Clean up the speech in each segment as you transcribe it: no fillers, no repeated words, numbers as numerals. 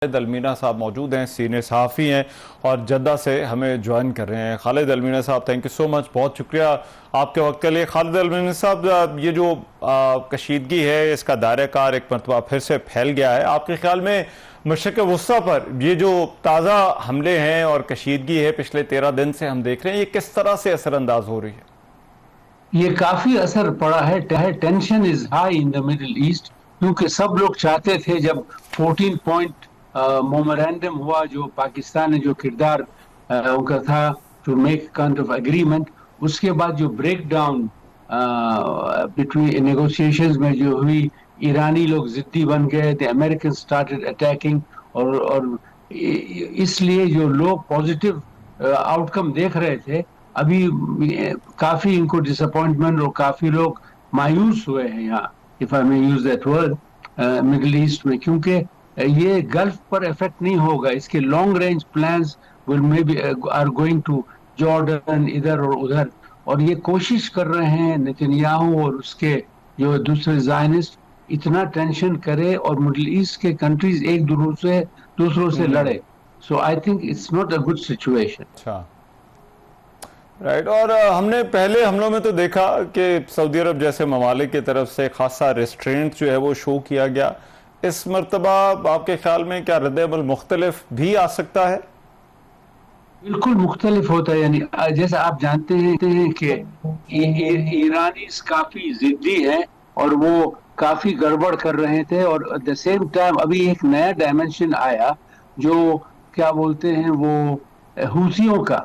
خالد المینا صاحب موجود ہیں، سینئر صحافی ہیں اور جدہ سے ہمیں جوائن کر رہے ہیں۔ خالد المینا صاحب تھینک یو سو مچ، بہت شکریہ آپ کے وقت کے لیے۔ خالد المینا صاحب، یہ جو کشیدگی ہے اس کا دائرہ کار ایک مرتبہ پھر سے پھیل گیا ہے، آپ کے خیال میں مشرق وسطیٰ پر یہ جو تازہ حملے ہیں اور کشیدگی ہے پچھلے 13 دن سے ہم دیکھ رہے ہیں، یہ کس طرح سے اثر انداز ہو رہی ہے؟ یہ کافی اثر پڑا ہے۔ Tension is high in the Middle East, کیونکہ سب لوگ چاہتے تھے جب 14 پوائنٹ مومورینڈم ہوا، جو پاکستان نے جو کردار ان کا تھا to make kind of agreement, اس کے بعد جو بریک ڈاؤن بٹوین نیگوشیشنز میں جو ہوئی، ایرانی لوگ ضدی بن گئے، دی امریکن سٹارٹڈ اٹیکنگ، اور اس لیے جو لوگ پازیٹیو آؤٹ کم دیکھ رہے تھے، ابھی کافی ان کو ڈس اپوائنٹمنٹ اور کافی لوگ مایوس ہوئے ہیں یہاں، if I may use that word، Middle East میں، کیونکہ یہ گلف پر افیکٹ نہیں ہوگا، اس کے long range plans will maybe are going to Jordan ادھر اور ادھر، اور یہ کوشش کر رہے ہیں نتنیاہو اور اس کے جو دوسرے زائنسٹ اتنا ٹینشن کرے اور مڈل ایسٹ کے کنٹریز ایک دوسروں سے لڑے۔ So I think it's not a good situation. اچھا، رائٹ۔ اور ہم نے پہلے حملوں میں تو دیکھا کہ سعودی عرب جیسے ممالک کی طرف سے خاصا ریسٹرینٹ جو ہے وہ شو کیا گیا، اس مرتبہ آپ کے خیال میں کیا رد عمل مختلف بھی آ سکتا ہے؟ بالکل مختلف ہوتا ہے، یعنی جیسے آپ جانتے ہیں کہ ایرانیز کافی ضدی ہیں اور وہ کافی گڑبڑ کر رہے تھے، اور ایٹ دا سیم ٹائم ابھی ایک نیا ڈائمنشن آیا جو کیا بولتے ہیں وہ حوثیوں کا،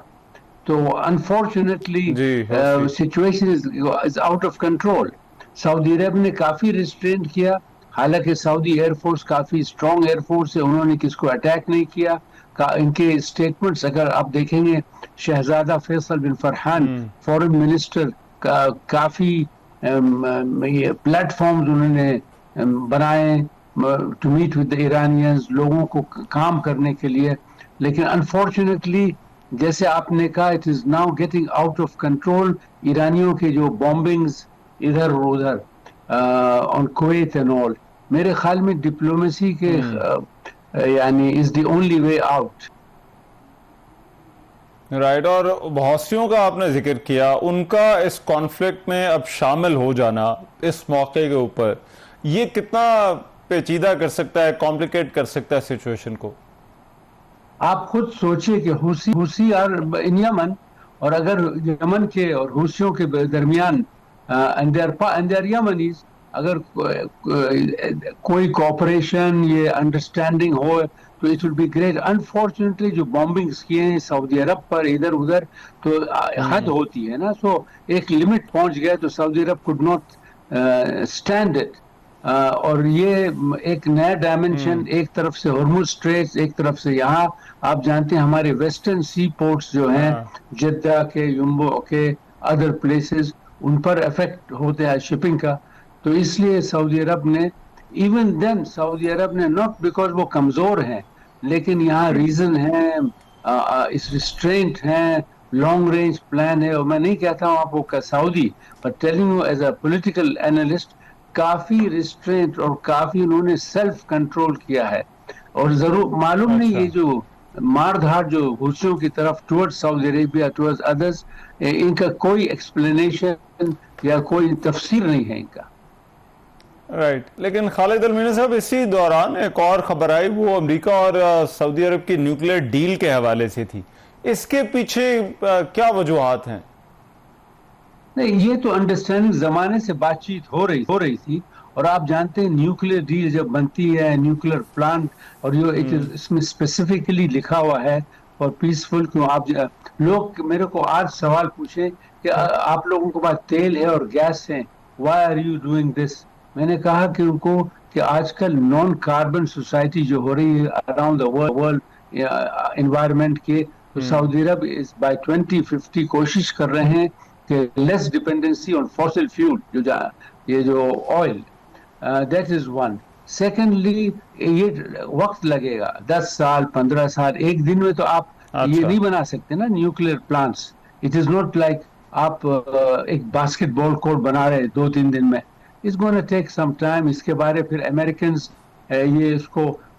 تو unfortunately situation is out of control. Saudi Arab نے کافی ریسٹرینٹ کیا، حالانکہ سعودی ایئر فورس کافی اسٹرانگ ایئر فورس ہے، انہوں نے کس کو اٹیک نہیں کیا۔ ان کے اسٹیٹمنٹس اگر آپ دیکھیں گے، شہزادہ فیصل بن فرحان فورن منسٹر کافی پلیٹ فارمز انہوں نے بنائے ٹو میٹ ود ایرانینز، لوگوں کو کام کرنے کے لیے، لیکن انفارچونیٹلی جیسے آپ نے کہا it is now getting out of control. ایرانیوں کے جو بامبنگز ادھر اور ادھر آن کویت اینڈ آل، میرے خیال میں ڈپلومیسی کے یعنی is the only way out. Right. اور حوثیوں کا آپ نے ذکر کیا، ان کا اس کانفلکٹ میں اب شامل ہو جانا اس موقع کے اوپر، یہ کتنا پیچیدہ کر سکتا ہے، کمپلیکیٹ کر سکتا ہے سچویشن کو؟ آپ خود سوچئے کہ حوثی اور یمن، اور اگر یمن کے اور حوثیوں کے درمیان and they are Yemenis، اگر کوئی کوپریشن یہ انڈرسٹینڈنگ ہو تو it will be great. Unfortunately جو بامبنگز کیے ہیں سعودی عرب پر ادھر ادھر تو حد ہوتی ہے نا، سو ایک لمٹ پہنچ گیا تو سعودی عرب could not stand it، اور یہ ایک نیا ڈائمنشن، ایک طرف سے ہرمز اسٹریٹس، ایک طرف سے یہاں آپ جانتے ہیں ہمارے ویسٹرن سی پورٹس جو ہیں جدہ کے، یمبو کے، ادر پلیسز، ان پر افیکٹ ہوتے ہیں شپنگ کا۔ تو اس لیے سعودی عرب نے ایون دین سعودی عرب نے ناٹ بیکاز وہ کمزور ہیں، لیکن یہاں ریزن ہے، اس ریسٹرینٹ ہیں، لانگ رینج پلان ہے، اور میں نہیں کہتا ہوں آپ کو Saudi, but telling you as a political analyst, کافی ریسٹرینٹ اور کافی انہوں نے سیلف کنٹرول کیا ہے، اور ضرور معلوم نہیں یہ جو مار دھاڑ جو حوثیوں کی طرف ٹورڈ سعودی عربیہ ٹورڈ ادرس، ان کا کوئی ایکسپلینیشن یا کوئی تفسیر نہیں ہے ان کا۔ رائٹ۔ لیکن خالد المینا صاحب، اسی دوران ایک اور خبر آئی، وہ امریکہ اور سعودی عرب کی نیوکلیئر ڈیل کے حوالے سے تھی، اس کے پیچھے کیا وجوہات ہیں؟ نہیں، یہ تو انڈرسٹینڈنگ زمانے سے بات چیت ہو رہی تھی، اور آپ جانتے ہیں نیوکلیئر ڈیل جب بنتی ہے، نیوکلیئر پلانٹ، اور اس میں اسپیسیفکلی لکھا ہوا ہے اور پیسفل، کیوں آپ لوگ میرے کو آج سوال پوچھیں کہ آپ لوگوں کے پاس تیل ہے اور گیس ہے، why are you doing this? میں نے کہا کہ ان کو کہ آج کل نان کاربن سوسائٹی جو ہو رہی ہے اراؤنڈ دا ورلڈ انوائرمنٹ کے، تو سعودی عرب بائی 2050 کوشش کر رہے ہیں کہ لیس ڈیپینڈنسی آن فاسل فیول، یہ جو oil, that is one. Secondly یہ وقت لگے گا، 10 سال 15 سال، ایک دن میں تو آپ یہ نہیں بنا سکتے نا nuclear plants. It is not like آپ ایک باسکٹ بال کورٹ بنا رہے 2-3 دن میں، it's gonna take some time. اس کے بارے پھر امریکنز یہ اس کو